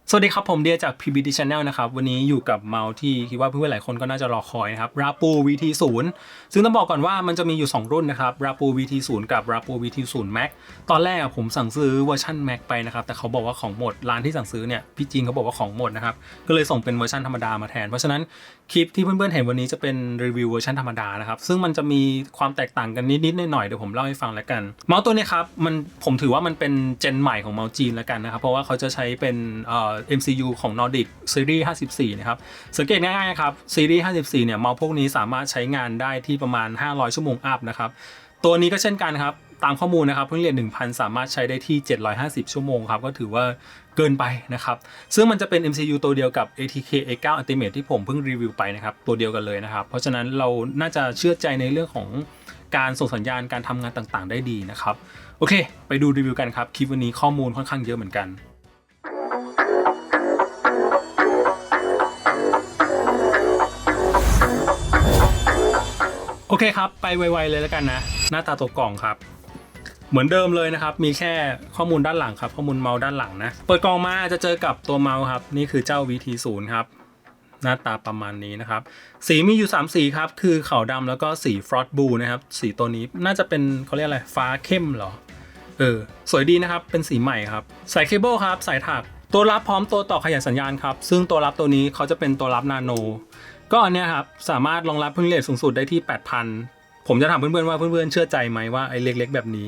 สวัสดีครับผมเดียจาก PBD Channel นะครับวันนี้อยู่กับเมาส์ที่คิดว่าเพื่อนๆหลายคนก็น่าจะรอคอยนะครับ Rapu VT0 ซึ่งต้องบอกก่อนว่ามันจะมีอยู่2รุ่นนะครับ Rapu VT0 กับ Rapu VT0 Max ตอนแรกผมสั่งซื้อเวอร์ชัน Max ไปนะครับแต่เขาบอกว่าของหมดร้านที่สั่งซื้อเนี่ยพี่จีนเขาบอกว่าของหมดนะครับก็เลยส่งเป็นเวอร์ชันธรรมดามาแทนเพราะฉะนั้นคลิปที่เพื่อนๆเห็นวันนี้จะเป็นรีวิวเวอร์ชันธรรมดานะครับซึ่งมันจะมีความแตกต่างกันนิดๆหน่อยๆเดี๋ยวผมเล่าให้ฟังแล้วกันเมาส์ตัวนี้ครับผมถือว่ามันเป็นเจนใหม่ของเมาส์จีนแล้วกันนะครับเพราะว่าเขาจะใช้เป็นMCU ของ Nordic Series 54นะครับสังเกตง่ายๆครับ Series 54เนี่ยเมาส์พวกนี้สามารถใช้งานได้ที่ประมาณ500ชั่วโมงอัพนะครับตัวนี้ก็เช่นกันครับตามข้อมูลนะครับเพิ่งเรียน 1,000 สามารถใช้ได้ที่750ชั่วโมงครับก็ถือว่าเกินไปนะครับซึ่งมันจะเป็น MCU ตัวเดียวกับ ATK A9 Ultimate ที่ผมเพิ่งรีวิวไปนะครับตัวเดียวกันเลยนะครับเพราะฉะนั้นเราน่าจะเชื่อใจในเรื่องของการส่งสัญญาณการทำงานต่างๆได้ดีนะครับโอเคไปดูรีวิวกันครับคลิปวันนี้ข้อมูลค่อนข้างเยอะเหมือนกันโอเคครับไปไวๆเลยแล้วกันนะหน้าตาตัวกล่องครับเหมือนเดิมเลยนะครับมีแค่ข้อมูลด้านหลังครับข้อมูลเมาส์ด้านหลังนะเปิดกล่องมาจะเจอกับตัวเมาส์ครับนี่คือเจ้า VT0 ครับหน้าตาประมาณนี้นะครับสีมีอยู่3สีครับคือขาวดำแล้วก็สีฟรอสต์บลูนะครับสีตัวนี้น่าจะเป็นเขาเรียกอะไรฟ้าเข้มเหรอสวยดีนะครับเป็นสีใหม่ครับสายเคเบิลครับสายถักตัวรับพร้อมตัวต่อขยายสัญญาณครับซึ่งตัวรับตัวนี้เขาจะเป็นตัวรับนาโนก็อันเนี้ยครับสามารถรองรับคลื่นเรทสูงสุดได้ที่ 8,000 ผมจะถามเพื่อนๆว่าเพื่อนๆเชื่อใจไหมว่าไอ้เล็กๆแบบนี้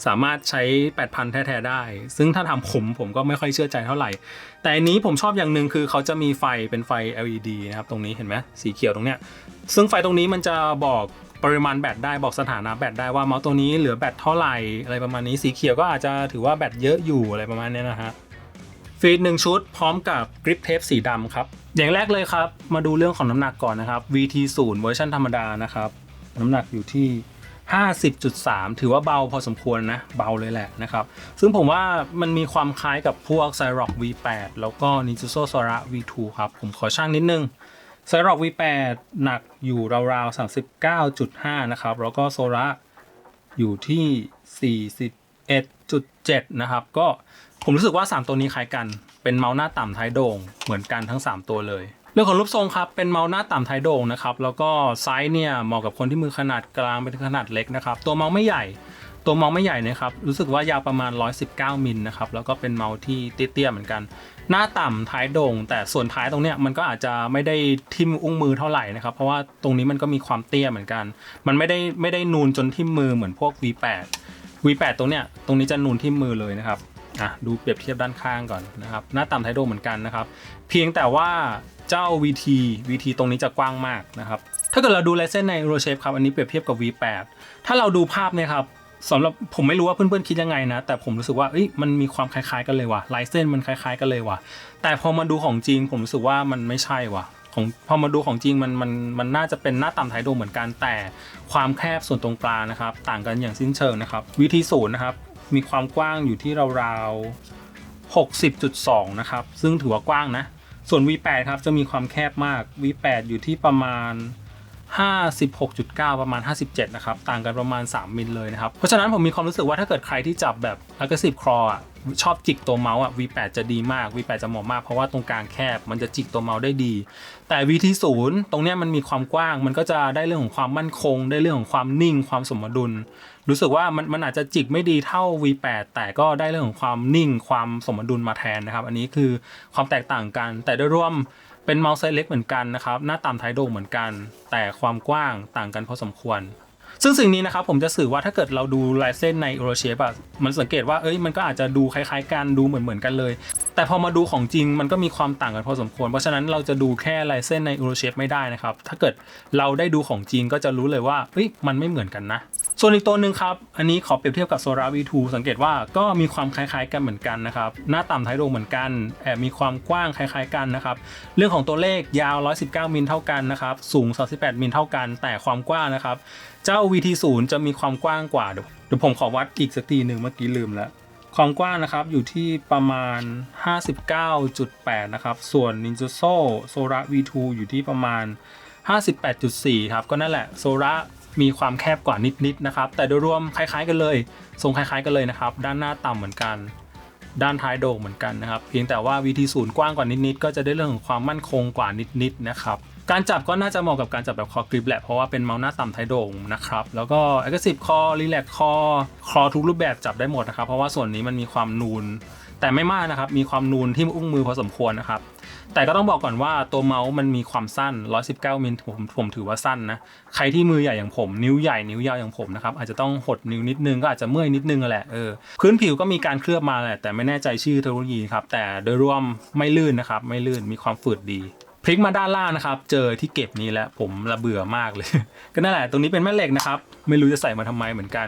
สามารถใช้ 8,000 แท้ๆได้ซึ่งถ้าทำผมก็ไม่ค่อยเชื่อใจเท่าไหร่แต่อันนี้ผมชอบอย่างหนึ่งคือเขาจะมีไฟเป็นไฟ LED นะครับตรงนี้เห็นไหมสีเขียวตรงเนี้ยซึ่งไฟตรงนี้มันจะบอกปริมาณแบตได้บอกสถานะแบตได้ว่าเมาส์ตัวนี้เหลือแบตเท่าไหร่อะไรประมาณนี้สีเขียวก็อาจจะถือว่าแบตเยอะอยู่อะไรประมาณนี้นะฮะฟีด1ชุดพร้อมกับกริปเทปสีดำครับอย่างแรกเลยครับมาดูเรื่องของน้ำหนักก่อนนะครับ VT0 เวอร์ชันธรรมดานะครับน้ำหนักอยู่ที่ 50.3 ถือว่าเบาพอสมควรนะเบาเลยแหละนะครับซึ่งผมว่ามันมีความคล้ายกับพวก Cyrock V8 แล้วก็ Ninjaso Sora V2 ครับผมขอชั่งนิดนึง Cyrock V8 หนักอยู่ราวๆ 39.5 นะครับแล้วก็ Sora อยู่ที่ 41.7 นะครับก็ผมรู้สึกว่า3ตัวนี้คล้ายกันเป็นเมาส์หน้าต่ำท้ายโด่งเหมือนกันทั้ง3ตัวเลยเรื่องของรูปทรงครับเป็นเมาส์หน้าต่ำท้ายโด่งนะครับแล้วก็ไซส์เนี่ยเหมาะกับคนที่มือขนาดกลางเป็นขนาดเล็กนะครับตัวเมาส์ไม่ใหญ่นะครับรู้สึกว่ายาวประมาณ119มิลนะครับแล้วก็เป็นเมาส์ที่เตี้ยๆเหมือนกันหน้าต่ำท้ายโด่งแต่ส่วนท้ายตรงเนี้ยมันก็อาจจะไม่ได้ทิ่มอุ้งมือเท่าไหร่นะครับเพราะว่าตรงนี้มันก็มีความเตี้ยเหมือนกันมันไม่ได้นูนจนทิ่มมือเหมือนพวก V8 ตรงนี้จะนูนทิ่มมือเลยนะครับดูเปรียบเทียบด้านข้างก่อนนะครับหน้าต่ำท้ายโด่งเหมือนกันนะครับเพียงแต่ว่าเจ้า VT ตรงนี้จะกว้างมากนะครับถ้าเกิดเราดูลายเส้นใน Euroshape ครับอันนี้เปรียบเทียบกับ V8 ถ้าเราดูภาพเนี่ยครับสำหรับผมไม่รู้ว่าเพื่อนๆคิดยังไงนะแต่ผมรู้สึกว่ามันมีความคล้ายๆกันเลยว่ะลายเส้นมันคล้ายๆกันเลยว่ะแต่พอมาดูของจริงผมรู้สึกว่ามันไม่ใช่ว่ะพอมาดูของจริงมันน่าจะเป็นหน้าต่ำท้ายโด่งเหมือนกันแต่ความแคบส่วนตรงกลางนะครับต่างกันอย่างสิ้นเชิงนะครับ VT0 นะครับมีความกว้างอยู่ที่ราวๆ 60.2 นะครับซึ่งถือว่ากว้างนะส่วน V8 ครับจะมีความแคบมาก V8 อยู่ที่ประมาณ 56.9 ประมาณ 57 นะครับต่างกันประมาณ3มิลเลยนะครับเพราะฉะนั้นผมมีความรู้สึกว่าถ้าเกิดใครที่จับแบบ aggressive claw ชอบจิกตัวเมาส์V8 จะดีมาก V8 จะเหมาะมากเพราะว่าตรงกลางแคบมันจะจิกตัวเมาส์ได้ดีแต่ VT0 ตรงเนี้ยมันมีความกว้างมันก็จะได้เรื่องของความมั่นคงได้เรื่องของความนิ่งความสมดุลรู้สึกว่ามันอาจจะจิกไม่ดีเท่า V8 แต่ก็ได้เรื่องของความนิ่งความสมดุลมาแทนนะครับอันนี้คือความแตกต่างกันแต่โดยรวมเป็นเมาส์ไซส์เล็กเหมือนกันนะครับหน้าต่ำท้ายโด่งเหมือนกันแต่ความกว้างต่างกันพอสมควรซึ่งสิ่งนี้นะครับผมจะสื่อว่าถ้าเกิดเราดูลายเส้นใน Euroshape มันสังเกตว่ามันก็อาจจะดูคล้ายๆกันดูเหมือนกันเลยแต่พอมาดูของจริงมันก็มีความต่างกันพอสมควรเพราะฉะนั้นเราจะดูแค่ลายเส้นใน Euroshape ไม่ได้นะครับถ้าเกิดเราได้ดูของจริงก็จะรู้เลยว่ามันไม่เหมือนกันนะส่วนอีกตัวหนึ่งครับอันนี้ขอเปรียบเทียบกับ Sora V2 สังเกตว่าก็มีความคล้ายๆกันเหมือนกันนะครับหน้าต่ำท้ายโด่งเหมือนกันมีความกว้างคล้ายๆกันนะครับเรื่องของตัวเลขยาว119มิลเท่ากันนะครับสูง38มิลเท่ากันแต่ความกว้างนะครับเจ้า VT0 จะมีความกว้างกว่าเดี๋ยวผมขอวัดอีกสักทีหนึ่งเมื่อกี้ลืมแล้วความกว้างนะครับอยู่ที่ประมาณ 59.8 นะครับส่วน Ninjaso Sora V2 อยู่ที่ประมาณ 58.4 ครับก็นั่นแหละ Soraมีความแคบกว่านิดๆนะครับแต่โดยรวมคล้ายๆกันเลยทรงคล้ายๆกันเลยนะครับด้านหน้าต่ำเหมือนกัน ด้านท้ายโด่งเหมือนกันนะครับเพียงแต่ว่า VT0 กว้างกว่านิดๆก็จะได้เรื่องของความมั่นคงกว่านิดๆนะครับการจับก็น่าจะเหมาะกับการจับแบบคอกริปแหละเพราะว่าเป็นเมาส์หน้าต่ำท้ายโด่งนะครับแล้วก็ Aggressive Core Relax Core คอทุกรูปแบบจับได้หมดนะครับเพราะว่าส่วนนี้มันมีความนูนแต่ไม่มากนะครับมีความนูนที่อุ้งมือพอสมควรนะครับแต่ก็ต้องบอกก่อนว่าตัวเมาส์มันมีความสั้น119มิลผมถือว่าสั้นนะใครที่มือใหญ่อย่างผมนิ้วใหญ่นิ้วยาวอย่างผมนะครับอาจจะต้องหดนิ้วนิดนึงก็อาจจะเมื่อยนิดนึงแหละพื้นผิวก็มีการเคลือบมาแหละแต่ไม่แน่ใจชื่อเทคโนโลยีครับแต่โดยรวมไม่ลื่นนะครับไม่ลื่นมีความฝืดดีพลิกมาด้านล่างนะครับเจอที่เก็บนี้แล้วผมระเบื่อมากเลย ก็นั่นแหละตรงนี้เป็นแม่เหล็กนะครับไม่รู้จะใส่มาทำไมเหมือนกัน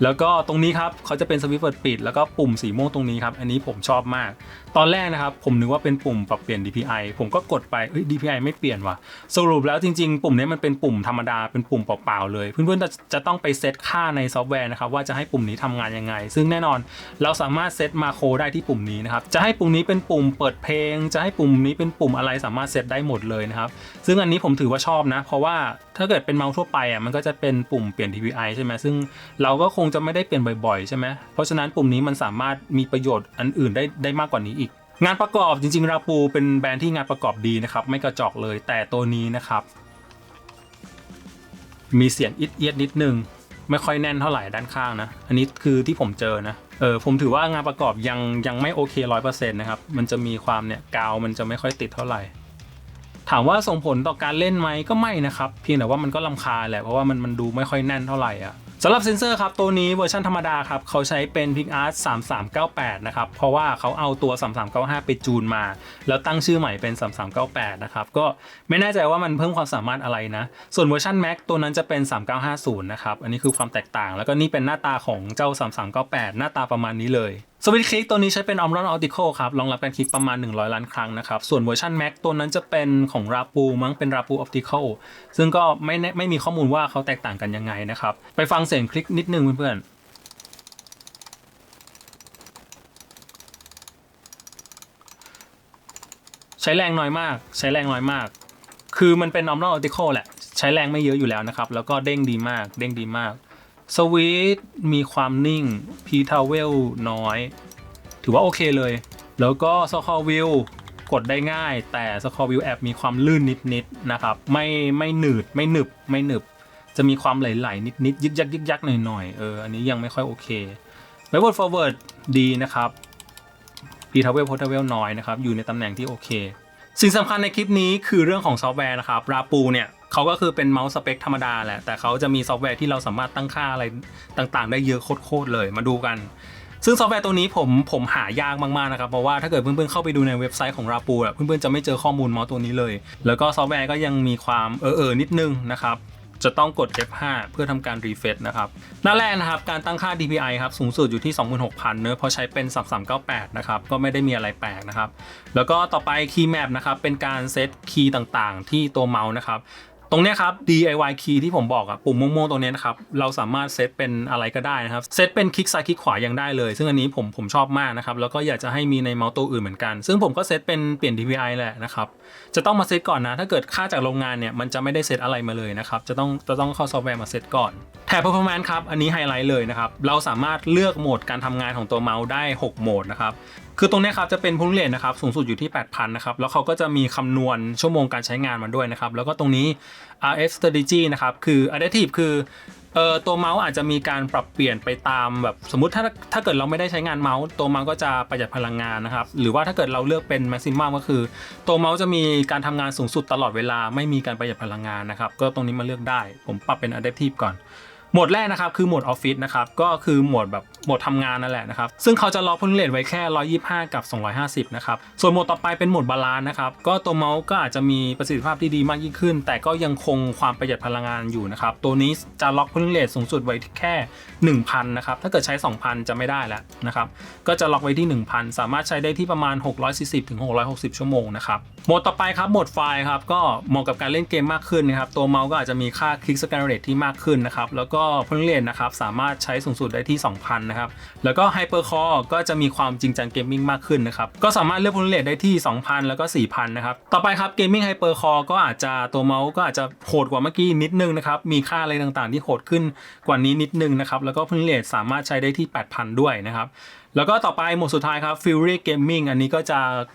แล้วก็ตรงนี้ครับเขาจะเป็นสวิตช์เปิดปิดแล้วก็ปุ่มสีม่วงตรงนี้ครับอันนี้ผมชอบมากตอนแรกนะครับผมนึกว่าเป็นปุ่มปรับเปลี่ยน DPI ผมก็กดไปDPI ไม่เปลี่ยนว่ะสรุปแล้วจริงๆปุ่มนี้มันเป็นปุ่มธรรมดาเป็นปุ่มเปล่าๆเลยเพื่อนๆจะต้องไปเซตค่าในซอฟต์แวร์นะครับว่าจะให้ปุ่มนี้ทำงานยังไงซึ่งแน่นอนเราสามารถเซตมาโครได้ที่ปุ่มนี้นะครับจะให้ปุ่มนี้เป็นปุ่มเปิดเพลงจะให้ปุ่มนี้เป็นปุ่มอะไรสามารถเซตได้หมดเลยนะครับซึ่งอันนี้ผมถือว่าชอบนะเพราะว่าถ้าเกิดเป็นเมาส์ทั่วไปอ่ะมันก็จะเป็นปุ่มเปลี่ยน DPI ใช่ไหมซึ่งเราก็คงจะไม่ได้เปลี่ยนบ่อยๆใช่ไหมเพราะฉะนั้นปุ่มนี้มันสามารถมีประโยชน์อันอื่นได้มากกว่านี้อีกงานประกอบจริงๆราปูเป็นแบรนด์ที่งานประกอบดีนะครับไม่กระจอกเลยแต่ตัวนี้นะครับมีเสียงอิดเอียดนิดนึงไม่ค่อยแน่นเท่าไหร่ด้านข้างนะอันนี้คือที่ผมเจอนะผมถือว่างานประกอบยังไม่โอเค 100% นะครับมันจะมีความเนี่ยกาวมันจะไม่ค่อยติดเท่าไหร่ถามว่าส่งผลต่อการเล่นไหมก็ไม่นะครับเพียงแต่ว่ามันก็รำคาญแหละเพราะว่ามันดูไม่ค่อยแน่นเท่าไหร่อ่ะสำหรับเซนเซอร์ครับตัวนี้เวอร์ชันธรรมดาครับเขาใช้เป็น PicArt 3398นะครับเพราะว่าเขาเอาตัว3395ไปจูนมาแล้วตั้งชื่อใหม่เป็น3398นะครับก็ไม่แน่ใจว่ามันเพิ่มความสามารถอะไรนะส่วนเวอร์ชัน Mac ตัวนั้นจะเป็น3950นะครับอันนี้คือความแตกต่างแล้วก็นี่เป็นหน้าตาของเจ้า3398หน้าตาประมาณนี้เลยสวิตช์คลิกตัวนี้ใช้เป็น Omron Optical ครับรองรับการคลิกประมาณ100ล้านครั้งนะครับส่วนเวอร์ชัน Mac ตัวนั้นจะเป็นของ Rapu มั้งเป็น Rapu Optical ซึ่งก็ไม่มีข้อมูลว่าเขาแตกต่างกันยังไงนะครับไปฟังเสียงคลิกนิดนึงเพื่อนๆใช้แรงน้อยมากคือมันเป็น Omron Optical แหละใช้แรงไม่เยอะอยู่แล้วนะครับแล้วก็เด้งดีมากสวิตช์มีความนิ่ง P-Towel น้อยถือว่าโอเคเลยแล้วก็ Scroll Wheel กดได้ง่ายแต่ Scroll Wheel แอบมีความลื่นนิดๆนะครับไม่หนืดไม่หนึบจะมีความไหลๆนิดๆยึกยักหน่อยอันนี้ยังไม่ค่อยโอเค Backward Forward ดีนะครับ P-Towel Portable น้อยนะครับอยู่ในตำแหน่งที่โอเคสิ่งสำคัญในคลิปนี้คือเรื่องของซอฟต์แวร์นะครับ Rapu เนี่ยเขาก็คือเป็นเมาส์สเปคธรรมดาแหละแต่เขาจะมีซอฟต์แวร์ที่เราสามารถตั้งค่าอะไรต่างๆได้เยอะโคตรเลยมาดูกันซึ่งซอฟต์แวร์ตัวนี้ผมหายากมากๆนะครับเพราะว่าถ้าเกิดเพื่อนๆเข้าไปดูในเว็บไซต์ของ Rapu เพื่อนๆจะไม่เจอข้อมูลเมาส์ตัวนี้เลยแล้วก็ซอฟต์แวร์ก็ยังมีความนิดนึงนะครับจะต้องกด F5 เพื่อทำการรีเฟรชนะครับหน้าแรกนะครับการตั้งค่า DPI ครับสูงสุดอยู่ที่ 26,000 เนอะเพราะใช้เป็น3398นะครับก็ไม่ได้มีอะไรแปลกนะครับแล้วก็ต่อไป Key Map นะครับเป็นการเซตคีย์ต่างๆที่ตัวเมาส์นะครับตรงนี้ครับ DIY key ที่ผมบอกอะปุ่มม่วงๆตรงนี้นะครับเราสามารถเซตเป็นอะไรก็ได้นะครับเซตเป็นคลิกซ้ายคลิกขวายังได้เลยซึ่งอันนี้ผมชอบมากนะครับแล้วก็อยากจะให้มีในเมาส์ตัวอื่นเหมือนกันซึ่งผมก็เซตเป็นเปลี่ยน DPI แหละนะครับจะต้องมาเซตก่อนนะถ้าเกิดค่าจากโรงงานเนี่ยมันจะไม่ได้เซตอะไรมาเลยนะครับจะต้องเข้าซอฟต์แวร์มาเซตก่อนแถบ performance ครับอันนี้ไฮไลท์เลยนะครับเราสามารถเลือกโหมดการทำงานของตัวเมาส์ได้6โหมดนะครับคือตรงนี้ครับจะเป็นpunch rateนะครับสูงสุดอยู่ที่ 8,000 นะครับแล้วเขาก็จะมีคำนวณชั่วโมงการใช้งานมาด้วยนะครับแล้วก็ตรงนี้ RF strategy นะครับคือ adaptive คือตัวเมาส์อาจจะมีการปรับเปลี่ยนไปตามแบบสมมุติถ้าเกิดเราไม่ได้ใช้งานเมาส์ตัวเมาส์ก็จะประหยัดพลังงานนะครับหรือว่าถ้าเกิดเราเลือกเป็น maximum ก็คือตัวเมาส์จะมีการทำงานสูงสุดตลอดเวลาไม่มีการประหยัดพลังงานนะครับก็ตรงนี้มาเลือกได้ผมปรับเป็น adaptive ก่อนโหมดแรกนะครับคือโหมดออฟฟิศนะครับก็คือโหมดทำงานนั่นแหละนะครับซึ่งเขาจะล็อกpunch rateไว้แค่125กับ250นะครับส่วนโหมดต่อไปเป็นโหมดบาลานซ์นะครับก็ตัวเมาส์ก็อาจจะมีประสิทธิภาพที่ดีมากยิ่งขึ้นแต่ก็ยังคงความประหยัดพลังงานอยู่นะครับตัวนี้จะล็อกpunch rateสูงสุดไว้แค่ 1,000 นะครับถ้าเกิดใช้ 2,000 จะไม่ได้แล้วนะครับก็จะล็อกไว้ที่ 1,000 สามารถใช้ได้ที่ประมาณ640ถึง660ชั่วโมงนะครับโหมดต่อไปครับโหมดไฟล์ครับก็เหมาะกับการเล่นเกมมากขึ้นนะครับตัวเมาส์ก็อาจจะมีค่าคลิกสแกนเรทที่มากขึ้นนะครับแล้วก็punch rateนะครับสามารถใช้สูงสุดได้ที่ 2,000 นะครับแล้วก็ Hypercore ก็จะมีความจริงจังเกมมิ่งมากขึ้นนะครับก็สามารถเลือก frame rate ได้ที่ 2,000 แล้วก็ 4,000 นะครับต่อไปครับ Gaming Hypercore ก็อาจจะตัวเมาส์ก็อาจจะโหดกว่าเมื่อกี้นิดนึงนะครับมีค่าอะไรต่างๆที่โหดขึ้นกว่านี้นิดนึงนะครับแล้วก็ frame rate สามารถใช้ได้ที่ 8,000 ด้วยนะครับแล้วก็ต่อไปโหมดสุดท้ายครับ Fury Gaming อันนี้ก็จะ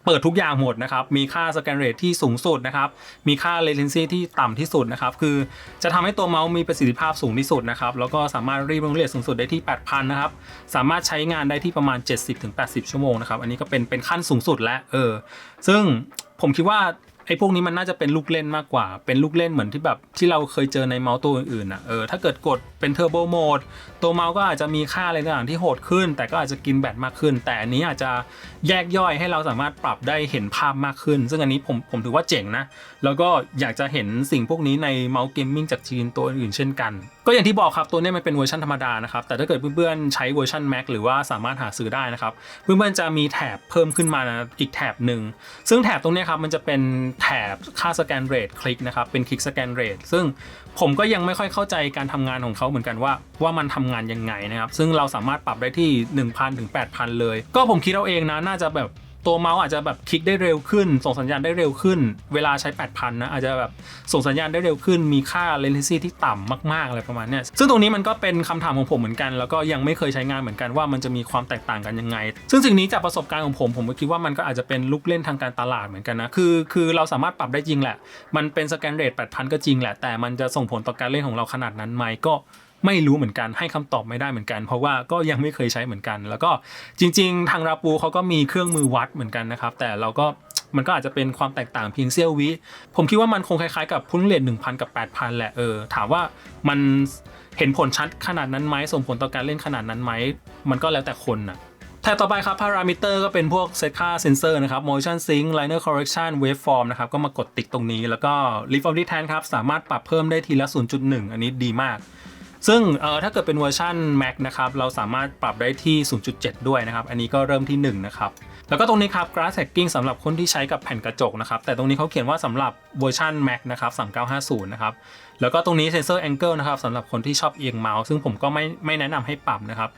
เปิดทุกอย่างหมดนะครับมีค่า scan rate ที่สูงสุดนะครับมีค่า latency ที่ต่ำที่สุดนะครับคือจะทำให้ตัวเมาส์มีประสิทธิภาพสูงที่สุดนะครับแล้วก็สามารถรีด frame rate สูงสุดได้ที่ 8,000 นะครับสามารถใช้งานได้ที่ประมาณ 70-80 ชั่วโมงนะครับอันนี้ก็เป็นขั้นสูงสุดแล้วซึ่งผมคิดว่าไอ้พวกนี้มันน่าจะเป็นลูกเล่นมากกว่าเป็นลูกเล่นเหมือนที่แบบที่เราเคยเจอในเมาส์ตัวอื่นๆนะถ้าเกิดกดเป็นเทอร์โบโหมดตัวเมาส์ก็อาจจะมีค่าอะไรต่างๆที่โหดขึ้นแต่ก็อาจจะกินแบตมากขึ้นแต่อันนี้อาจจะแยกย่อยให้เราสามารถปรับได้เห็นภาพมากขึ้นซึ่งอันนี้ผมถือว่าเจ๋งนะแล้วก็อยากจะเห็นสิ่งพวกนี้ในเมาส์เกมมิ่งจากจีนตัวอื่นเช่นกันก็อย่างที่บอกครับตัวนี้มันเป็นเวอร์ชันธรรมดานะครับแต่ถ้าเกิดเพื่อนๆใช้เวอร์ชัน Mac หรือว่าสามารถหาซื้อได้นะครับเพื่อนๆจะมีแถบเพิ่มขึ้นมานะอีกแถบหนึ่งซึ่งแถบตรงนี้ครับมันจะเป็นแถบค่าสแกนเรทคลิกนะครับเป็นคลิกสแกนเรทซึ่งผมก็ยังไม่ค่อยเข้าใจการทำงานของเขาเหมือนกันว่ามันทำงานยังไงนะครับซึ่งเราสามารถปรับได้ที่ 1,000 ถึง 8,000 เลยก็ผมคิดเอาเองนะน่าจะแบบตัวเมาส์อาจจะแบบคลิกได้เร็วขึ้นส่งสัญญาณได้เร็วขึ้นเวลาใช้ 8,000 นะอาจจะแบบส่งสัญญาณได้เร็วขึ้นมีค่า latency ที่ต่ำมากๆอะไรประมาณนี้ซึ่งตรงนี้มันก็เป็นคำถามของผมเหมือนกันแล้วก็ยังไม่เคยใช้งานเหมือนกันว่ามันจะมีความแตกต่างกันยังไงซึ่งสิ่งนี้จากประสบการณ์ของผมก็คิดว่ามันก็อาจจะเป็นลูกเล่นทางการตลาดเหมือนกันนะคือเราสามารถปรับได้จริงแหละมันเป็นสแกนเรท 8,000 ก็จริงแหละแต่มันจะส่งผลต่อการเล่นของเราขนาดนั้นไหมก็ไม่รู้เหมือนกันให้คำตอบไม่ได้เหมือนกันเพราะว่าก็ยังไม่เคยใช้เหมือนกันแล้วก็จริงๆทางราปูเขาก็มีเครื่องมือวัดเหมือนกันนะครับแต่เราก็มันก็อาจจะเป็นความแตกต่างเพียงเสี้ยววิผมคิดว่ามันคงคล้ายๆกับพุ่งเลท 1,000 กับ 8,000 แหละถามว่ามันเห็นผลชัดขนาดนั้นไหมส่งผลต่อการเล่นขนาดนั้นไหมมันก็แล้วแต่คนนะแถบต่อไปครับพารามิเตอร์ก็เป็นพวกเซตค่าเซนเซอร์นะครับ motion sync liner correction waveform นะครับก็มากดติ๊กตรงนี้แล้วก็ lift of distance ครับสามารถปรับเพิ่มได้ทีละ 0.1 อันนี้ดีมากซึ่งถ้าเกิดเป็นเวอร์ชัน Mac นะครับเราสามารถปรับได้ที่ 0.7 ด้วยนะครับอันนี้ก็เริ่มที่1นะครับแล้วก็ตรงนี้ครับ glass hacking สำหรับคนที่ใช้กับแผ่นกระจกนะครับแต่ตรงนี้เขาเขียนว่าสำหรับเวอร์ชัน Mac นะครับ3950นะครับแล้วก็ตรงนี้ sensor angle นะครับสำหรับคนที่ชอบเอียงเมาส์ซึ่งผมก็ไม่แนะนำให้ปรับนะครั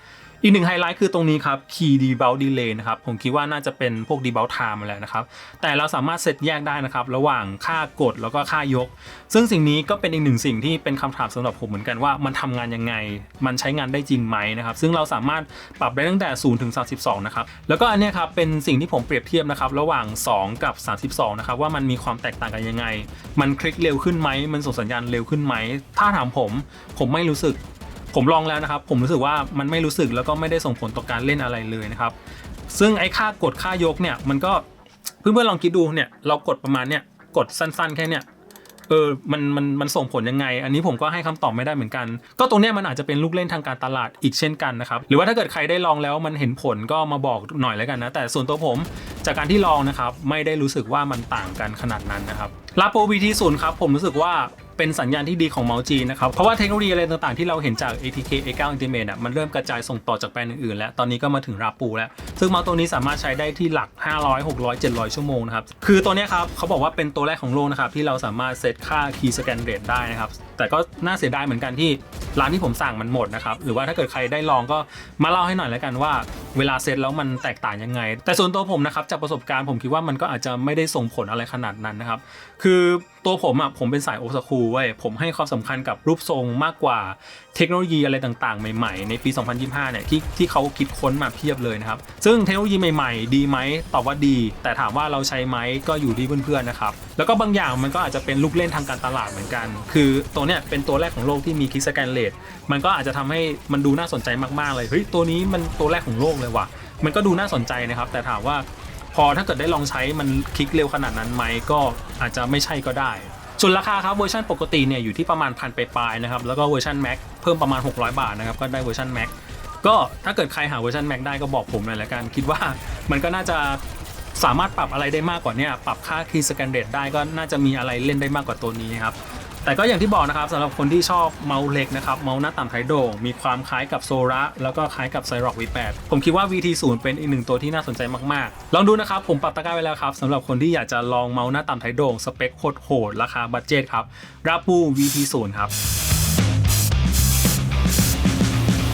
บอีกหนึ่งไฮไลท์คือตรงนี้ครับ key debug delay นะครับผมคิดว่าน่าจะเป็นพวก debug time แหละนะครับแต่เราสามารถเซตแยกได้นะครับระหว่างค่ากดแล้วก็ค่ายกซึ่งสิ่งนี้ก็เป็นอีกหนึ่งสิ่งที่เป็นคำถามสำหรับผมเหมือนกันว่ามันทำงานยังไงมันใช้งานได้จริงไหมนะครับซึ่งเราสามารถปรับได้ตั้งแต่0ถึง32นะครับแล้วก็อันนี้ครับเป็นสิ่งที่ผมเปรียบเทียบนะครับระหว่าง2กับ32นะครับว่ามันมีความแตกต่างกันยังไงมันคลิกเร็วขึ้นไหมมันส่งสัญญาณเร็วขึ้นไหมถ้าถามผมไม่รู้สึกผมลองแล้วนะครับผมรู้สึกว่ามันไม่รู้สึกแล้วก็ไม่ได้ส่งผลต่อการเล่นอะไรเลยนะครับซึ่งไอ้ค่ากดค่ายกเนี่ยมันก็เพื่อนๆลองคิดดูเนี่ยเรากดประมาณเนี่ยกดสั้นๆแค่เนี่ยมันส่งผลยังไงอันนี้ผมก็ให้คำตอบไม่ได้เหมือนกันก็ตรงเนี้ยมันอาจจะเป็นลูกเล่นทางการตลาดอีกเช่นกันนะครับหรือว่าถ้าเกิดใครได้ลองแล้วมันเห็นผลก็มาบอกหน่อยแล้วกันนะแต่ส่วนตัวผมจากการที่ลองนะครับไม่ได้รู้สึกว่ามันต่างกันขนาดนั้นนะครับRapo VT0 ครับผมรู้สึกว่าเป็นสัญญาณที่ดีของเมาส์จีนนะครับเพราะว่าเทคโนโลยีอะไรต่างๆที่เราเห็นจาก ATK A9 Ultimate มันเริ่มกระจายส่งต่อจากแบรนด์อื่นๆแล้วตอนนี้ก็มาถึง Rapo แล้วซึ่งเมาส์ตัวนี้สามารถใช้ได้ที่หลัก500 600 700ชั่วโมงนะครับคือตัวนี้ครับเขาบอกว่าเป็นตัวแรกของโลกนะครับที่เราสามารถเซตค่า Key Scan Rate ได้นะครับแต่ก็น่าเสียดายเหมือนกันที่ร้านที่ผมสั่งมันหมดนะครับหรือว่าถ้าเกิดใครได้ลองก็มาเล่าให้หน่อยแล้วกันว่าเวลาเซตแล้วมันแตกต่างยังไงแต่ส่วนตัวผมนะครับจากประสบการณ์ผมคิดว่ามันก็อาจจะไม่ได้ส่งผลอะไรขนาดนั้นนะครับคือตัวผมเป็นสายโอสคูลเว้ยผมให้ความสำคัญกับรูปทรงมากกว่าเทคโนโลยีอะไรต่างๆใหม่ๆในปี 2025 เนี่ยที่เขาคิดค้นมาเพียบเลยนะครับซึ่งเทคโนโลยีใหม่ๆดีไหมตอบว่าดีแต่ถามว่าเราใช้ไหมก็อยู่ที่เพื่อนๆนะครับแล้วก็บางอย่างมันก็อาจจะเป็นลูกเล่นทางการตลาดเหมือนกันคือตัวเนี้ยเป็นตัวแรกของโลกที่มีคลิกสแกนเรทมันก็อาจจะทำให้มันดูน่าสนใจมากๆเลยเฮ้ยตัวนี้มันตัวแรกของโลกเลยว่ะมันก็ดูน่าสนใจนะครับแต่ถามว่าพอถ้าเกิดได้ลองใช้มันคลิกเร็วขนาดนั้นไหมก็อาจจะไม่ใช่ก็ได้ส่วนราคาครับเวอร์ชันปกติเนี่ยอยู่ที่ประมาณ1,000ปลายๆนะครับแล้วก็เวอร์ชัน Mac เพิ่มประมาณ600 บาทนะครับก็ได้เวอร์ชัน Mac ก็ถ้าเกิดใครหาเวอร์ชัน Mac ได้ก็บอกผมหน่อยละกันคิดว่ามันก็น่าจะสามารถปรับอะไรได้มากกว่านี้ปรับค่า Key Scan Rate ได้ก็น่าจะมีอะไรเล่นได้มากกว่าตัวนี้ครับแต่ก็อย่างที่บอกนะครับสำหรับคนที่ชอบเมาส์เล็กนะครับเมาส์หน้าต่ำไทโด่งมีความคล้ายกับโซระแล้วก็คล้ายกับ Cyrock V8 ผมคิดว่า VT0 เป็นอีกหนึ่งตัวที่น่าสนใจมากๆลองดูนะครับผมปรับตะกร้าไว้แล้วครับสำหรับคนที่อยากจะลองเมาส์หน้าต่ำไทโด่งสเปคโคตรโหดราคาบัดเจ็ตครับ Rapo VT0 ครับ